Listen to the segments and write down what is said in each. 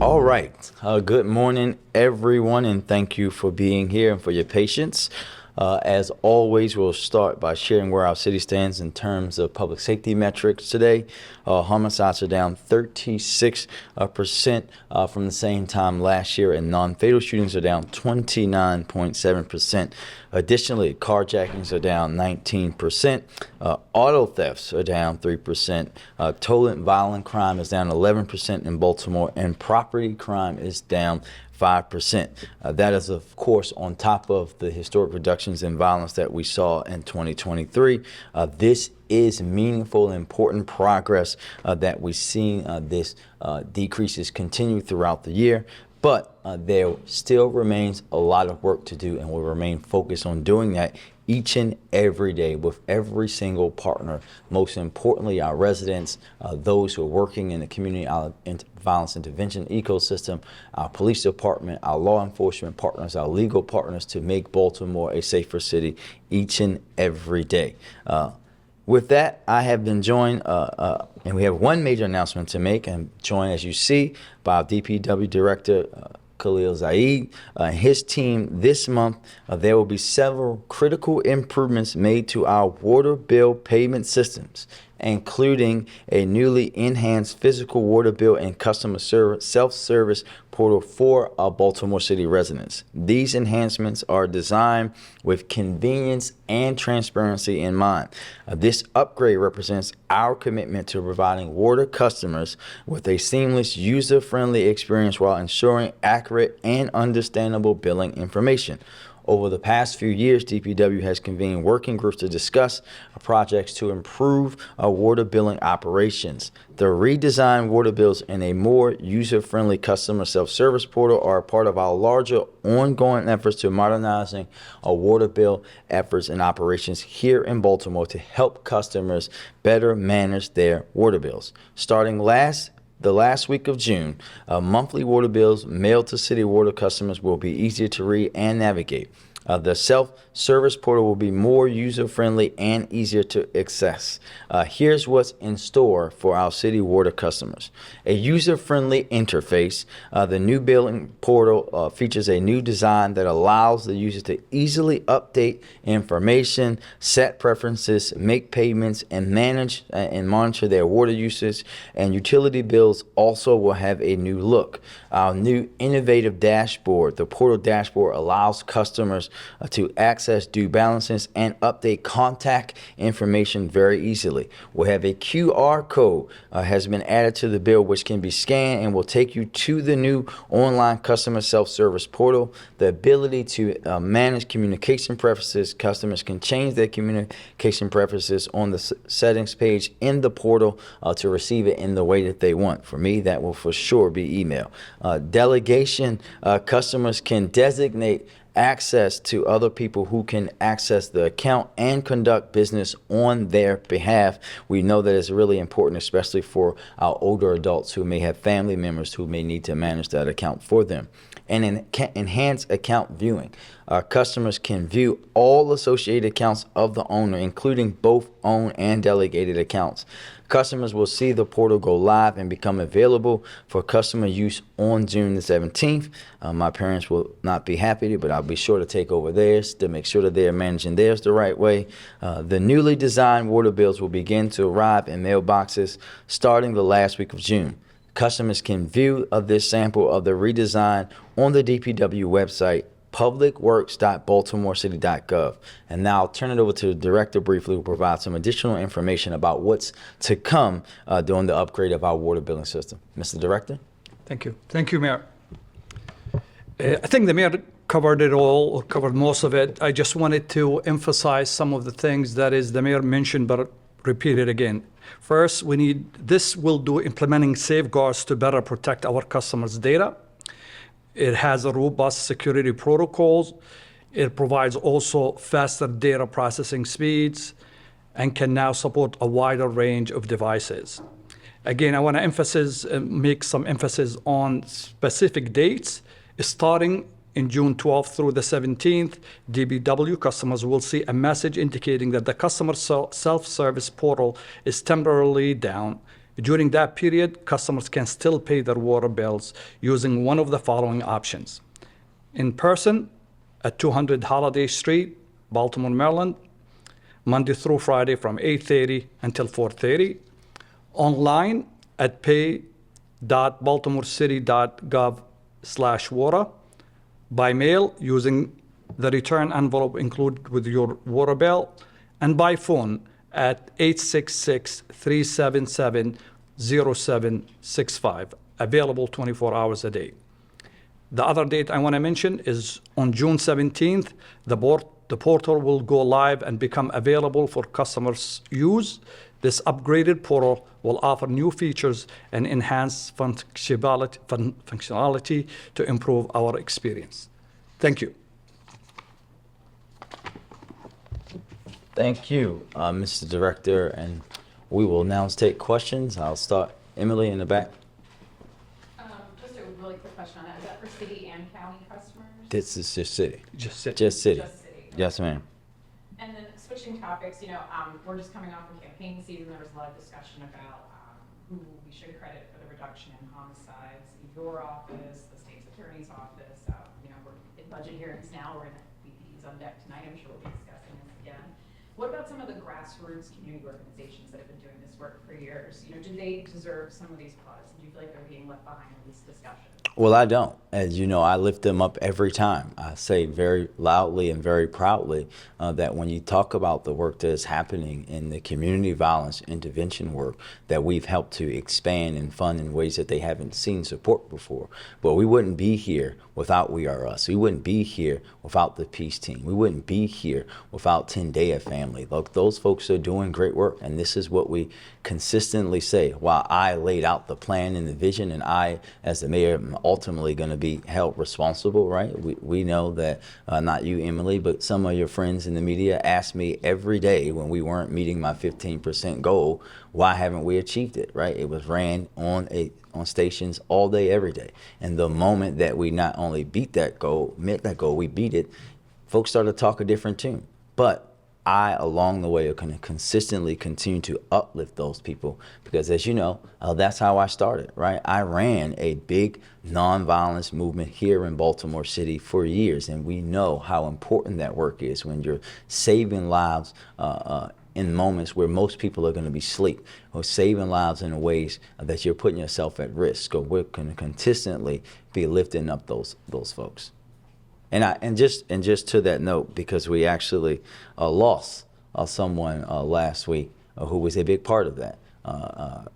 All right. Good morning, everyone, and thank you for being here and for your patience. As always, we'll start by sharing where our city stands in terms of public safety metrics today. Homicides are down 36% from the same time last year, and non-fatal shootings are down 29.7%. Additionally, carjackings are down 19%. Auto thefts are down 3%. Total and violent crime is down 11% in Baltimore, and property crime is down 5%. That is, of course, on top of the historic reductions in violence that we saw in 2023. This is meaningful and important progress that we've seen. This decreases continue throughout the year. But there still remains a lot of work to do, and we'll remain focused on doing that each and every day with every single partner. Most importantly, our residents, those who are working in the community violence intervention ecosystem, our police department, our law enforcement partners, our legal partners, to make Baltimore a safer city each and every day. With that, I have been joined, and we have one major announcement to make. I'm joined, as you see, by our DPW Director, Khalil Zaid, and his team. This month, there will be several critical improvements made to our water bill payment systems, including a newly enhanced physical water bill and customer service self-service portal for our Baltimore City residents. These enhancements are designed with convenience and transparency in mind. This upgrade represents our commitment to providing water customers with a seamless, user-friendly experience while ensuring accurate and understandable billing information. Over the past few years, DPW has convened working groups to discuss projects to improve our water billing operations. The redesigned water bills and a more user-friendly customer self-service portal are a part of our larger ongoing efforts to modernizing our water bill efforts and operations here in Baltimore to help customers better manage their water bills. Starting the last week of June, monthly water bills mailed to city water customers will be easier to read and navigate. The self-service portal will be more user-friendly and easier to access. Here's what's in store for our city water customers. A user-friendly interface. The new billing portal features a new design that allows the user to easily update information, set preferences, make payments, and manage and monitor their water usage. And utility bills also will have a new look. Our new innovative dashboard. The portal dashboard allows customers to access due balances and update contact information very easily. We'll have a QR code has been added to the bill, which can be scanned and will take you to the new online customer self-service portal. The ability to manage communication preferences. Customers can change their communication preferences on the settings page in the portal to receive it in the way that they want. For me, that will for sure be email. Delegation. Customers can designate access to other people who can access the account and conduct business on their behalf. We know that it's really important, especially for our older adults who may have family members who may need to manage that account for them. And enhance account viewing. Our customers can view all associated accounts of the owner, including both owned and delegated accounts. Customers will see the portal go live and become available for customer use on June the 17th. My parents will not be happy, but I'll be sure to take over theirs to make sure that they're managing theirs the right way. The newly designed water bills will begin to arrive in mailboxes starting the last week of June. Customers can view this sample of the redesign on the DPW website, publicworks.baltimorecity.gov. And now I'll turn it over to the director briefly, who will provide some additional information about what's to come during the upgrade of our water billing system. Mr. Director? Thank you. Thank you, Mayor. I think the Mayor covered it all, or covered most of it. I just wanted to emphasize some of the things that the Mayor mentioned, but repeat it again. First, this will do implementing safeguards to better protect our customers' data. It has a robust security protocols. It provides also faster data processing speeds and can now support a wider range of devices. Again, I want to make some emphasis on specific dates. Starting in June 12th through the 17th, DPW customers will see a message indicating that the customer self-service portal is temporarily down. During that period, customers can still pay their water bills using one of the following options. In person at 200 Holiday Street, Baltimore, Maryland, Monday through Friday from 8:30 until 4:30. Online at pay.baltimorecity.gov/water. By mail using the return envelope included with your water bill. And by phone at 866-377-0765. Available 24 hours a day. The other date I want to mention is on June 17th, the portal will go live and become available for customers' use. This upgraded portal will offer new features and enhanced functionality to improve our experience. Thank you. Thank you, Mr. Director, and we will now take questions. I'll start. Emily in the back. Just a really quick question on that. Is that for city and county customers? This is just city. Just sit. Just city. Just city. Yes, ma'am. And then switching topics, we're just coming off of campaign season. There was a lot of discussion about who we should credit for the reduction in homicides. Your office, the state's attorney's office. We're in budget hearings now. We're in VPs on deck tonight. I'm sure we'll be discussing this again. What about some of the grassroots community organizations that have been doing this work for years? Do they deserve some of these plaudits? Do you feel like they're being left behind in this discussion? Well, I don't. As you know, I lift them up every time. I say very loudly and very proudly that when you talk about the work that is happening in the community violence intervention work, that we've helped to expand and fund in ways that they haven't seen support before. But we wouldn't be here without We Are Us. We wouldn't be here without the Peace Team. We wouldn't be here without Tendaya Family. Look, those folks are doing great work, and this is what we consistently say. While I laid out the plan and the vision, and I, as the mayor, am ultimately going to be held responsible, right? We know that, not you, Emily, but some of your friends in the media ask me every day when we weren't meeting my 15% goal, why haven't we achieved it, right? It was ran on stations all day, every day. And the moment that we not only met that goal, we beat it, folks started to talk a different tune. But I, along the way, are going to consistently continue to uplift those people because, as you know, that's how I started, right? I ran a big nonviolence movement here in Baltimore City for years, and we know how important that work is when you're saving lives in moments where most people are going to be asleep, or saving lives in ways that you're putting yourself at risk. So we're going to consistently be lifting up those folks. And just to that note, because we actually lost someone last week who was a big part of that.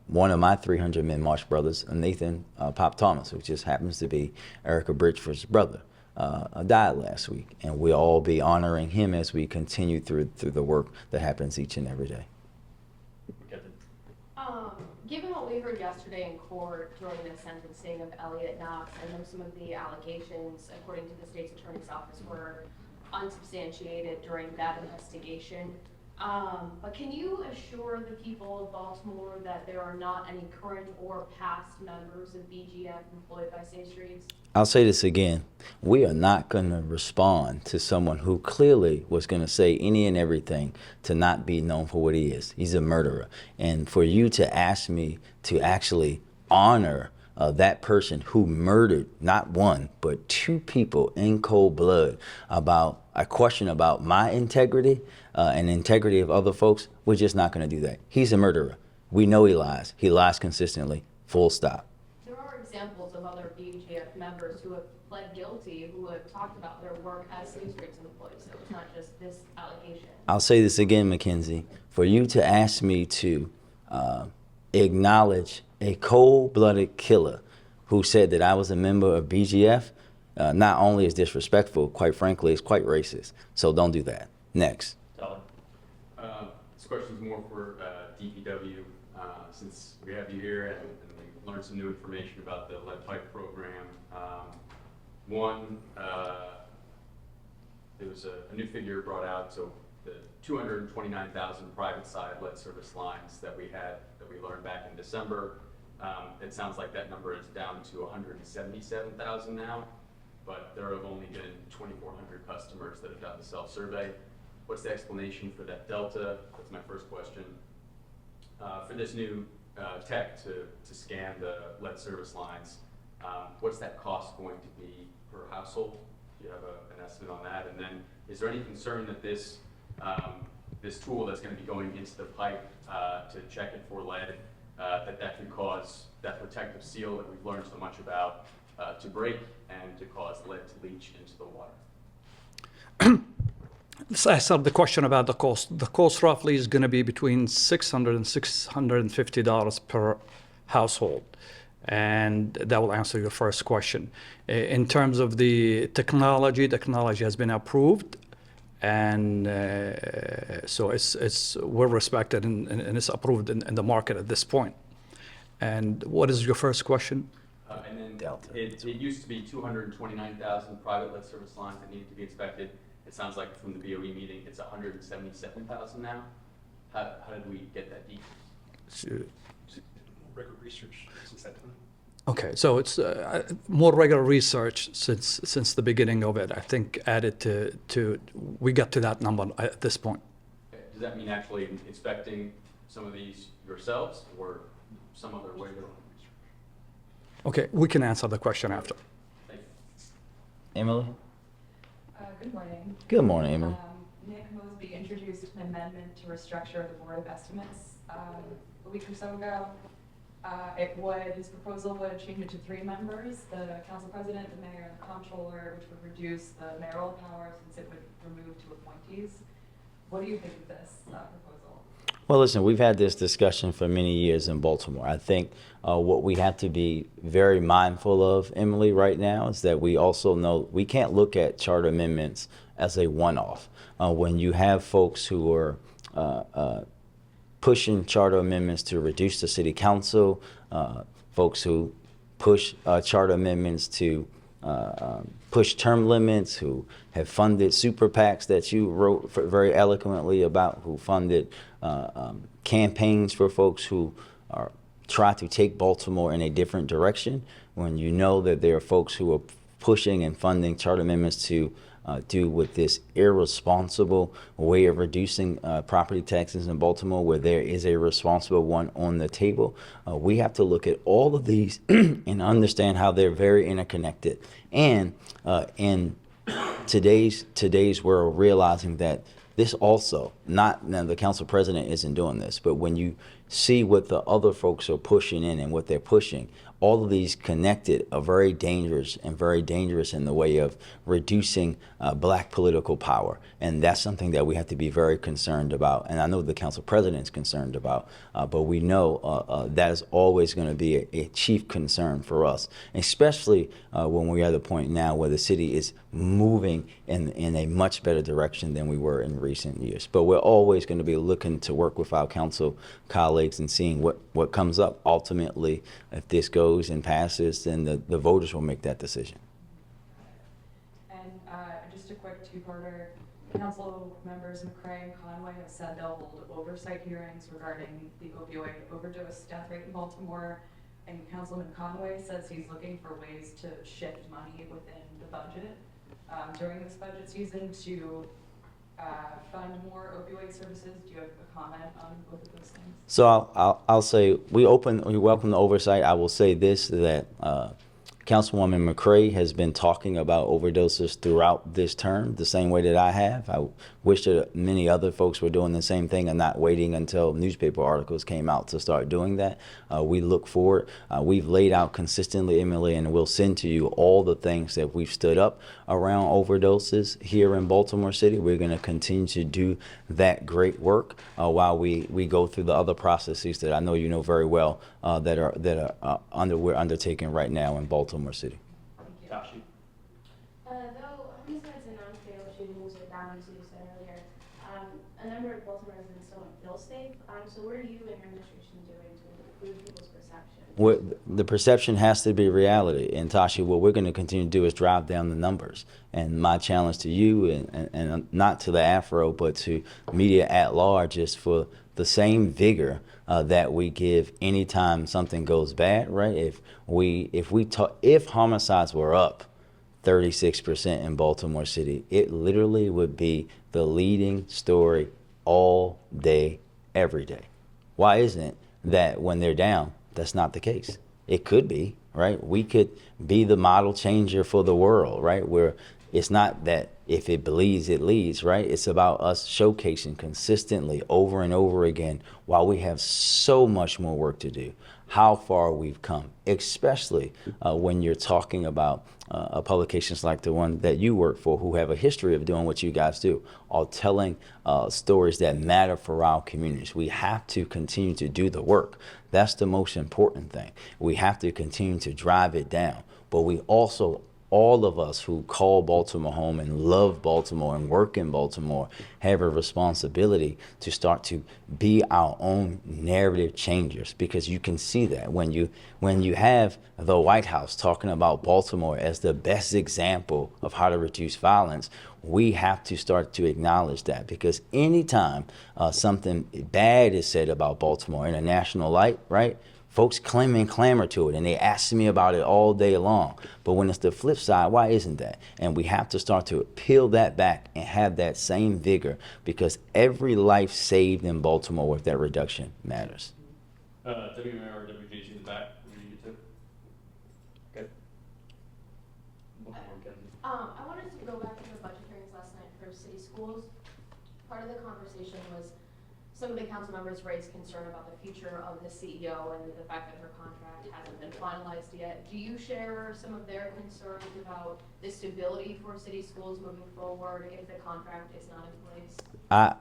One of my 300 Men March brothers, Nathan Pop Thomas, who just happens to be Erica Bridgeford's brother, died last week, and we'll all be honoring him as we continue through the work that happens each and every day. Given what we heard yesterday in court during the sentencing of Elliot Knox, I know some of the allegations, according to the state's attorney's office, were unsubstantiated during that investigation. But can you assure the people of Baltimore that there are not any current or past members of BGF employed by State Streets? I'll say this again. We are not going to respond to someone who clearly was going to say any and everything to not be known for what he is. He's a murderer. And for you to ask me to actually honor that person who murdered not one, but two people in cold blood about a question about my integrity and integrity of other folks, we're just not going to do that. He's a murderer. We know he lies. He lies consistently. Full stop. There are examples of other BGF members who have pled guilty, who have talked about their work as State Streets employees, so it's not just this allegation. I'll say this again, Mackenzie. For you to ask me to acknowledge a cold-blooded killer who said that I was a member of BGF, not only is disrespectful, quite frankly, it's quite racist. So don't do that. Next. Tyler. This question is more for DPW, since we have you here and we learned some new information about the lead pipe program. There was a new figure brought out, so the 229,000 private side lead service lines that we learned back in December. It sounds like that number is down to 177,000 now, but there have only been 2,400 customers that have done the self-survey. What's the explanation for that delta? That's my first question. For this new tech to scan the lead service lines. What's that cost going to be per household? Do you have an estimate on that? And then is there any concern that this tool that's going to be going into the pipe to check it for lead, that could cause that protective seal that we've learned so much about to break and to cause lead to leach into the water? Let's answer the question about the cost. The cost roughly is going to be between $600 and $650 per household. And that will answer your first question. In terms of the technology has been approved. And so it's well respected and it's approved in the market at this point. And what is your first question? And then Delta. it used to be 229,000 private lead service lines that needed to be inspected. It sounds like from the BOE meeting, it's 177,000 now. How did we get that decrease? Record research since that time. Okay, so it's more regular research since the beginning of it. I think added to we got to that number at this point. Okay, does that mean actually inspecting some of these yourselves or some other way to? Okay, we can answer the question after. Thank you. Emily? Good morning. Good morning, Emily. Nick Mosby introduced an amendment to restructure the Board of Estimates a week or so ago. His proposal would change it to 3 members, the council president, the mayor, and the comptroller, which would reduce the mayoral power since it would remove 2 appointees. What do you think of this proposal? Well, listen, we've had this discussion for many years in Baltimore. I think what we have to be very mindful of, Emily, right now is that we also know we can't look at charter amendments as a one-off. When you have folks who are pushing charter amendments to reduce the city council, folks who push charter amendments to push term limits, who have funded super PACs that you wrote very eloquently about, who funded campaigns for folks who are try to take Baltimore in a different direction. When you know that there are folks who are pushing and funding charter amendments to do with this irresponsible way of reducing property taxes in Baltimore, where there is a responsible one on the table. We have to look at all of these and understand how they're very interconnected. And in today's world, realizing that this also, now the council president isn't doing this, but when you see what the other folks are pushing in and what they're pushing, all of these connected are very dangerous in the way of reducing black political power. And that's something that we have to be very concerned about. And I know the council president is concerned about, but we know that is always going to be a chief concern for us, especially when we're at the point now where the city is moving in a much better direction than we were in recent years. But we're always going to be looking to work with our council colleagues and seeing what comes up. Ultimately, if this goes and passes, then the voters will make that decision. And just a quick 2-parter. Council members McCray and Conway have said they'll hold oversight hearings regarding the opioid overdose death rate in Baltimore. And Councilman Conway says he's looking for ways to shift money within the budget during this budget season to fund more opioid services. Do you have a comment on both of those things? So I'll say we welcome the oversight. I will say this, that Councilwoman McCray has been talking about overdoses throughout this term, the same way that I have. I wish that many other folks were doing the same thing and not waiting until newspaper articles came out to start doing that. We look forward. We've laid out consistently, Emily, and we'll send to you all the things that we've stood up around overdoses here in Baltimore City. We're going to continue to do that great work while we go through the other processes that I know you know very well that we're undertaking right now in Baltimore City. Tashi? Though homicides and non-fatal shootings are down, as you said earlier, a number of Baltimore residents still don't feel safe. So what are you and your administration doing to improve people's perception? The perception has to be reality. And Tashi, what we're going to continue to do is drive down the numbers. And my challenge to you, and not to the Afro, but to media at large, is for the same vigor that we give anytime something goes bad, right? If homicides were up 36% in Baltimore City, it literally would be the leading story all day, every day. Why isn't it? that when they're down, that's not the case. It could be, right? We could be the model changer for the world, right? Where it's not that if it bleeds, it leads, right? It's about us showcasing consistently over and over again, while we have so much more work to do, how far we've come, especially when you're talking about publications like the one that you work for, who have a history of doing what you guys do, or telling stories that matter for our communities. We have to continue to do the work. That's the most important thing. We have to continue to drive it down. But we also, all of us who call Baltimore home and love Baltimore and work in Baltimore, have a responsibility to start to be our own narrative changers, because you can see that when you have the White House talking about Baltimore as the best example of how to reduce violence. We have to start to acknowledge that, because anytime something bad is said about Baltimore in a national light, right? Folks claim and clamor to it, and they ask me about it all day long. But when it's the flip side, why isn't that? And we have to start to peel that back and have that same vigor, because every life saved in Baltimore with that reduction matters. WMAR or WJG in the back, where you took. Okay. I wanted to go back to the budget hearings last night for city schools. Part of the conversation was some of the council members raised concern about the future of the CEO and the fact that her contract hasn't been finalized yet. Do you share some of their concerns about the stability for city schools moving forward if the contract is not in place?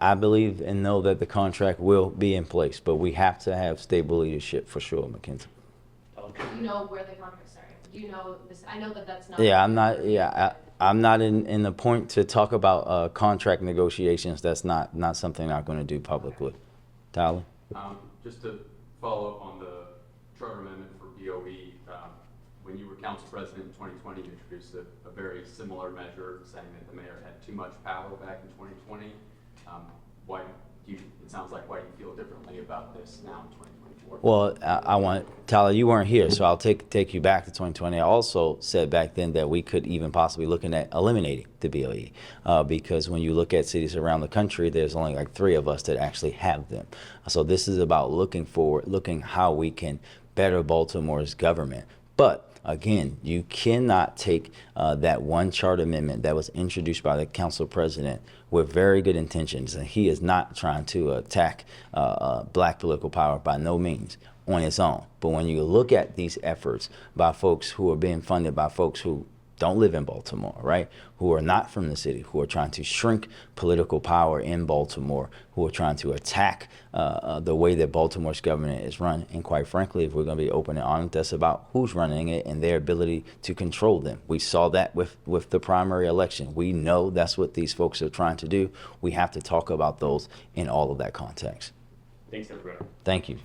I believe and know that the contract will be in place, but we have to have stable leadership for sure, Mackenzie. Do you know where the contract, sorry, do you know this? I know that that's not. Yeah, I'm not in the point to talk about contract negotiations. That's not something I'm going to do publicly. Tyler? Just to follow up on the charter amendment for BOE, when you were council president in 2020, you introduced a very similar measure saying that the mayor had too much power back in 2020. Why do you, it sounds like, why do you feel differently about this now in 2024? Well, I want, Tyler, you weren't here, so I'll take you back to 2020. I also said back then that we could even possibly looking at eliminating the BOE, because when you look at cities around the country, there's only like 3 of us that actually have them. So this is about looking how we can better Baltimore's government. But again, you cannot take that one charter amendment that was introduced by the council president with very good intentions, and he is not trying to attack black political power by no means on its own. But when you look at these efforts by folks who are being funded by folks who don't live in Baltimore, right? Who are not from the city, who are trying to shrink political power in Baltimore, who are trying to attack the way that Baltimore's government is run. And quite frankly, if we're going to be open and honest, that's about who's running it and their ability to control them. We saw that with the primary election. We know that's what these folks are trying to do. We have to talk about those in all of that context. Thanks, everybody. Thank you.